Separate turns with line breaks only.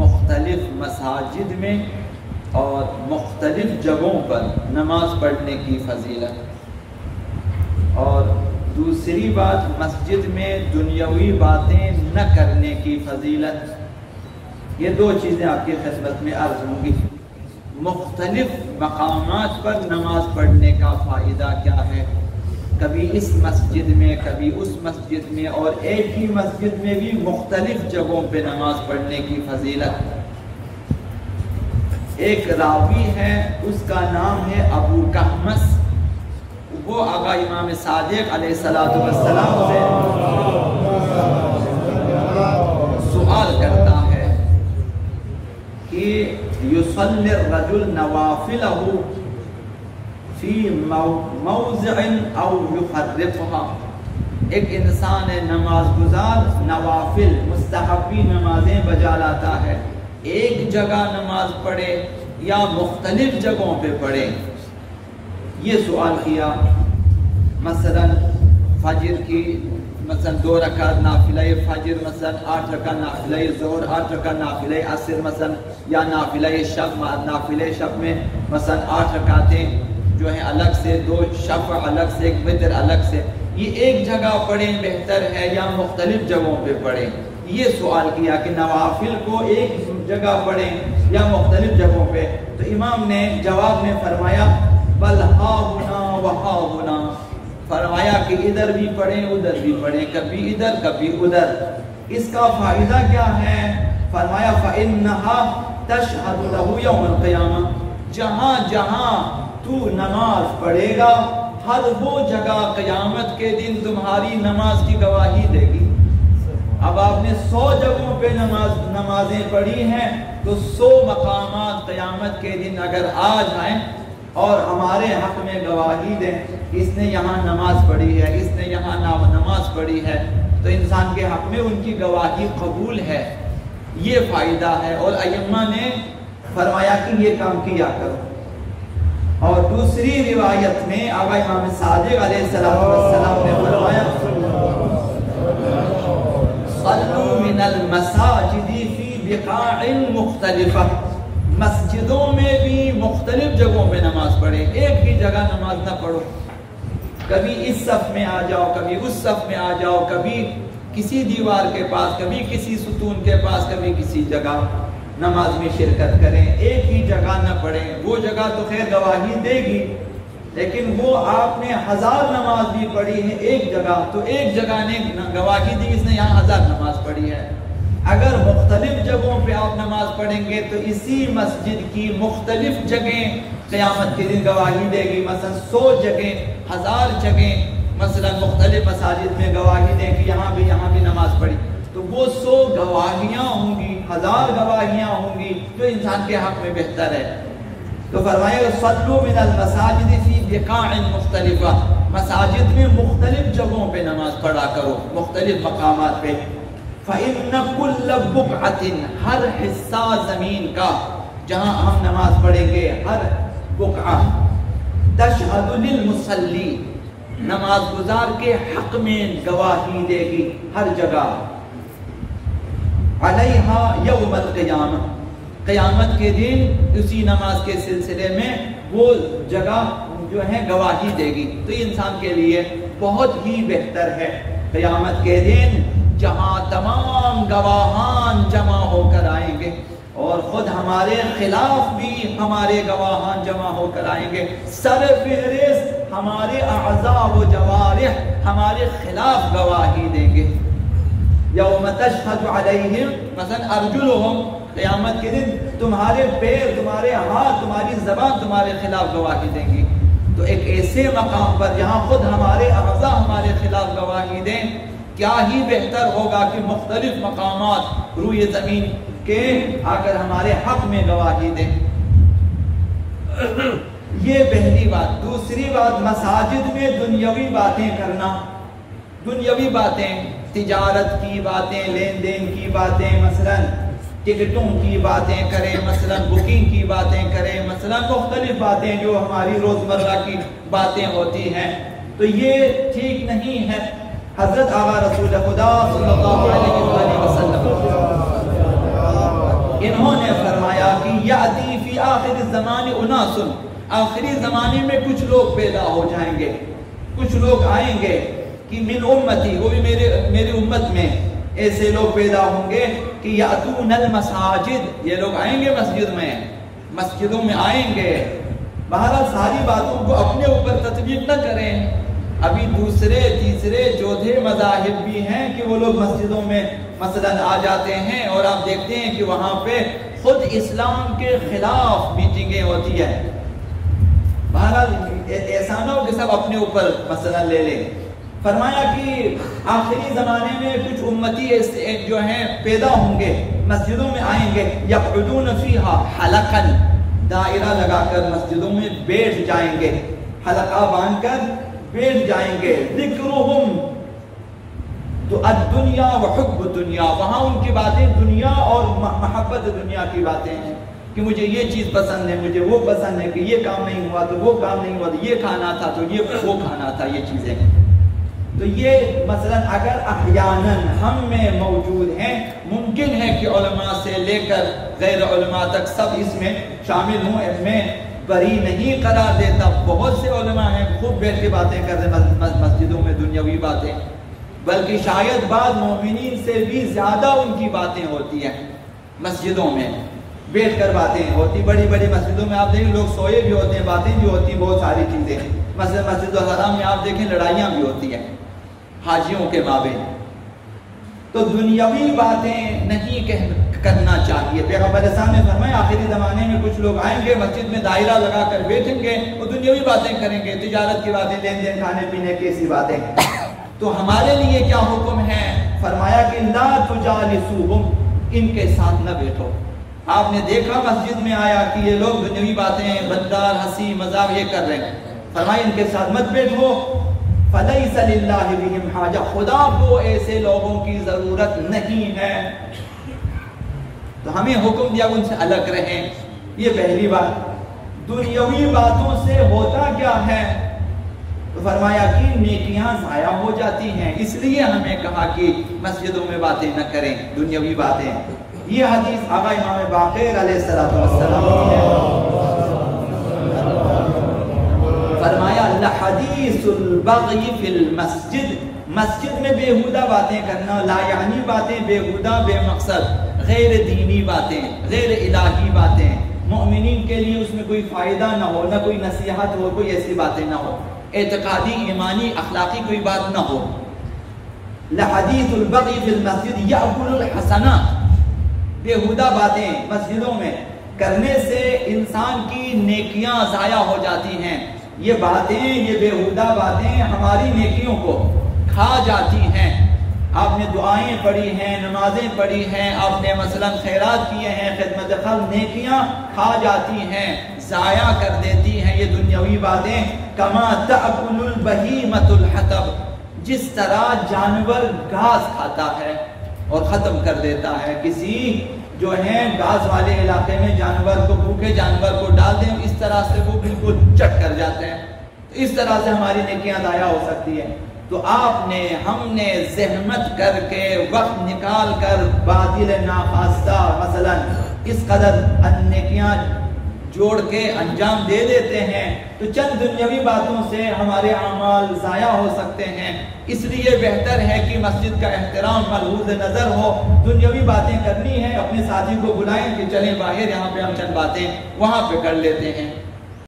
مختلف مساجد میں اور مختلف جگہوں پر نماز پڑھنے کی فضیلت، اور دوسری بات مسجد میں دنیاوی باتیں نہ کرنے کی فضیلت۔ یہ دو چیزیں آپ کی خدمت میں عرض ہوں گی۔ مختلف مقامات پر نماز پڑھنے کا فائدہ کیا ہے، کبھی اس مسجد میں کبھی اس مسجد میں، اور ایک ہی مسجد میں بھی مختلف جگہوں پہ نماز پڑھنے کی فضیلت۔ ایک راوی ہے، اس کا نام ہے ابو کہمس، وہ آقا امام صادق علیہ السلام سے سوال کرتا ہے کہ یصلی الرجل نوافلہ فی موضع او یحرفها، ایک انسان نماز گزار نوافل مستحبی نمازیں بجا لاتا ہے، ایک جگہ نماز پڑھے یا مختلف جگہوں پہ پڑھے۔ یہ سوال کیا، مثلا فجر کی مثلا 2 رکعت نافلہ فجر، مثلا 8 رکعت نافلہ ظہر، 8 رکعت نافلہ عصر، مثلا یا نافلہ شب، نافلہ شب میں مثلا 8 رکعتیں جو ہیں الگ سے، 2 شفع الگ سے، 1 وتر الگ سے، یہ ایک جگہ پڑھیں بہتر ہے یا مختلف جگہوں پہ پڑھیں؟ یہ سوال کیا کہ نوافل کو ایک جگہ پڑھیں یا مختلف جگہوں پہ، تو امام نے جواب میں فرمایا بل ہا ہونا وہا ہونا، فرمایا کہ ادھر بھی پڑھیں ادھر بھی پڑھیں، کبھی ادھر کبھی ادھر۔ اس کا فائدہ کیا ہے؟ فرمایا فَإِنَّهَا تَشْهَدُ لَهُ يَوْمَ الْقِيَامَةِ، جہاں جہاں تو نماز پڑھے گا ہر وہ جگہ قیامت کے دن تمہاری نماز کی گواہی دے گی۔ اب آپ نے 100 جگہوں پہ نمازیں پڑھی ہیں، تو 100 مقامات قیامت کے دن اگر آ جائیں اور ہمارے حق میں گواہی دیں، اس نے یہاں نماز پڑھی ہے، اس نے یہاں نماز پڑھی ہے، تو انسان کے حق میں ان کی گواہی قبول ہے۔ یہ فائدہ ہے، اور ائمہ نے فرمایا کہ یہ کام کیا کرو۔ اور دوسری روایت میں آقا امام صادق علیہ السلام نے فرمایا صلوا من المساجد فی بقاع مختلفہ، مسجدوں میں بھی مختلف جگہوں پہ نماز پڑھیں، ایک ہی جگہ نماز نہ پڑھو، کبھی اس صف میں آ جاؤ کبھی اس صف میں آ جاؤ، کبھی کسی دیوار کے پاس کبھی کسی ستون کے پاس کبھی کسی جگہ نماز میں شرکت کریں، ایک ہی جگہ نہ پڑھیں۔ وہ جگہ تو خیر گواہی دے گی، لیکن وہ آپ نے 1000 نماز بھی پڑھی ہے ایک جگہ، تو ایک جگہ نے گواہی دی اس نے یہاں 1000 نماز پڑھی ہے۔ اگر مختلف جگہوں پہ آپ نماز پڑھیں گے تو اسی مسجد کی مختلف جگہیں قیامت کے دن گواہی دے گی، مثلا 100 جگہیں 1000 جگہیں مثلا مختلف مساجد میں گواہی دیں کہ یہاں بھی نماز پڑھی، تو وہ 100 گواہیاں ہوں گی، 1000 گواہیاں ہوں گی، جو انسان کے حق میں بہتر ہے۔ تو فرمایا صلوا من المساجد فی بقاع مختلفہ، مساجد میں مختلف جگہوں پہ نماز پڑھا کرو، مختلف مقامات پہ۔ فَإِنَّ كُلَّ بُقْعَةٍ، ہر حصہ زمین کا جہاں ہم نماز پڑھیں گے، ہر بقعہ تشہد للمصلی، نماز گزار کے حق میں گواہی دے گی، ہر جگہ علیہا یوم القیامہ، قیامت کے دن اسی نماز کے سلسلے میں وہ جگہ جو ہے گواہی دے گی۔ تو یہ انسان کے لیے بہت ہی بہتر ہے قیامت کے دن جہاں تمام گواہان جمع ہو کر آئیں گے، اور خود ہمارے خلاف بھی ہمارے گواہان جمع ہو کر آئیں گے، سر فہرست ہمارے اعضاء و جوارح ہمارے خلاف گواہی دیں گے۔ یوم تشہد علیہم مثلا ارجلہم، قیامت کے دن تمہارے پیر، تمہارے ہاتھ، تمہاری زبان تمہارے خلاف گواہی دیں گی۔ تو ایک ایسے مقام پر جہاں خود ہمارے اعضاء ہمارے خلاف گواہی دیں، کیا ہی بہتر ہوگا کہ مختلف مقامات روئے زمین کے آ کر ہمارے حق میں گواہی دیں۔ یہ پہلی بات۔ دوسری بات، مساجد میں دنیاوی باتیں کرنا، دنیاوی باتیں، تجارت کی باتیں، لین دین کی باتیں، مثلا ٹکٹوں کی باتیں کریں، مثلا بکنگ کی باتیں کریں، مثلا مختلف باتیں جو ہماری روزمرہ کی باتیں ہوتی ہیں، تو یہ ٹھیک نہیں ہے۔ حضرت آقا رسول خدا صلی اللہ علیہ وسلم یأتی فی آخر الزمان اناس، آخری زمانے میں کچھ لوگ پیدا ہو جائیں گے، کچھ لوگ آئیں گے کہ من امتی، وہ بھی میری امت میں ایسے لوگ پیدا ہوں گے کہ یأتون المساجد، یہ لوگ آئیں گے مسجدوں میں آئیں گے۔ بہرحال ساری باتوں کو اپنے اوپر تطبیق نہ کریں، ابھی دوسرے تیسرے چوتھے مذاہب بھی ہیں کہ وہ لوگ مسجدوں میں مثلا آ جاتے ہیں اور آپ دیکھتے ہیں کہ وہاں پہ خود اسلام کے خلاف میٹنگیں ہوتی ہیں۔ بہرحال ایسا نہ ہو کہ سب اپنے اوپر مثلا لے لیں۔ فرمایا کہ آخری زمانے میں کچھ امتی ایسے جو ہیں پیدا ہوں گے، مسجدوں میں آئیں گے، یقعدون فیہا حلقا، دائرہ لگا کر مسجدوں میں بیٹھ جائیں گے، حلقہ باندھ کر بیٹھ جائیں گے۔ ذکرہم تو الدنیا وحب الدنیا، وہاں ان کی باتیں دنیا اور محبت دنیا کی باتیں ہیں کہ مجھے یہ چیز پسند ہے، مجھے وہ پسند ہے، کہ یہ کام نہیں ہوا تو وہ کام نہیں ہوا، تو یہ کھانا تھا تو یہ وہ کھانا تھا، یہ چیزیں۔ تو یہ مثلا اگر احیاناً ہم میں موجود ہیں، ممکن ہے کہ علماء سے لے کر غیر علماء تک سب اس میں شامل ہوں، ان میں بری نہیں قرار دیتا۔ بہت سے علماء ہیں خوب بیٹھ کے باتیں کرتے ہیں مسجدوں میں دنیاوی باتیں، بلکہ شاید بعض مومنین سے بھی زیادہ ان کی باتیں ہوتی ہیں مسجدوں میں بیٹھ کر باتیں ہوتی۔ بڑی بڑی مسجدوں میں آپ دیکھیں لوگ سوئے بھی ہوتے ہیں، باتیں بھی ہوتی ہیں، بہت ساری چیزیں۔ مثلا مسجد الحرام میں آپ دیکھیں لڑائیاں بھی ہوتی ہیں حاجیوں کے مابین۔ تو دنیاوی باتیں نہیں کرنا چاہیے۔ پیغمبر اسلام نے فرمایا آخری زمانے میں کچھ لوگ آئیں گے، مسجد میں دائرہ لگا کر بیٹھیں گے، وہ دنیاوی باتیں کریں گے، تجارت کی باتیں، لین دین، کھانے پینے کی ایسی باتیں۔ تو ہمارے لیے کیا حکم ہے؟ فرمایا کہ لا تجالسوہم، ان کے ساتھ نہ بیٹھو۔ آپ نے دیکھا مسجد میں آیا کہ یہ لوگ دنیاوی باتیں، بدار، ہنسی مذاق یہ کر رہے ہیں، فرمایا ان کے ساتھ مت بیٹھو۔ فَلَيْسَ لِلَّهِ بِهِمْ حَاجَةٌ، خدا کو ایسے لوگوں کی ضرورت نہیں ہے۔ تو ہمیں حکم دیا ان سے الگ رہیں، یہ پہلی بات۔ دنیاوی باتوں سے ہوتا کیا ہے؟ تو فرمایا کہ نیکیاں ضائع ہو جاتی ہیں، اس لیے ہمیں کہا کہ مسجدوں میں باتیں نہ کریں دنیاوی باتیں۔ یہ حدیث آقا امام باقر علیہ السلام کی ہے۔ فرمایا لحدیث البغی فی المسجد، مسجد میں بیہودہ باتیں کرنا، لا یعنی باتیں بیہودہ بے مقصد، غیر دینی باتیں، غیر الہی باتیں، مومنین کے لیے اس میں کوئی فائدہ نہ ہو، نہ کوئی نصیحت ہو، کوئی ایسی باتیں نہ ہو، اعتقادی ایمانی اخلاقی کوئی بات نہ ہو۔ لحدیث البغی فی المسجد یأکل الحسنات، بیہودہ باتیں مسجدوں میں کرنے سے انسان کی نیکیاں ضائع ہو جاتی ہیں۔ یہ باتیں، یہ بیہودہ باتیں ہماری نیکیوں کو کھا جاتی ہیں۔ آپ نے دعائیں پڑھی ہیں، نمازیں پڑھی ہیں، آپ نے مثلا خیرات کیے ہیں، خدمت خلق، نیکیاں کھا جاتی ہیں، ضائع کر دیتی ہیں یہ دنیاوی باتیں۔ کما تأکل البہیمۃ الحطب، جس طرح جانور گھاس کھاتا ہے اور ختم کر دیتا ہے، کسی جو ہیں گھاس والے علاقے میں جانور کو، بھوکے جانور کو ڈال دیں، اس طرح سے وہ بالکل چٹ کر جاتے ہیں، اس طرح سے ہماری نیکیاں ضائع ہو سکتی ہیں۔ تو آپ نے، ہم نے زحمت کر کے، وقت نکال کر باطل ناخواستہ مثلا اس قدر نیکیاں جوڑ کے انجام دے دیتے ہیں، تو چند دنیاوی باتوں سے ہمارے اعمال ضائع ہو سکتے ہیں۔ اس لیے بہتر ہے کہ مسجد کا احترام ملحوظ نظر ہو، دنیاوی باتیں کرنی ہے، اپنے ساتھی کو بلائیں کہ چلیں باہر، یہاں پہ ہم چند باتیں وہاں پہ کر لیتے ہیں۔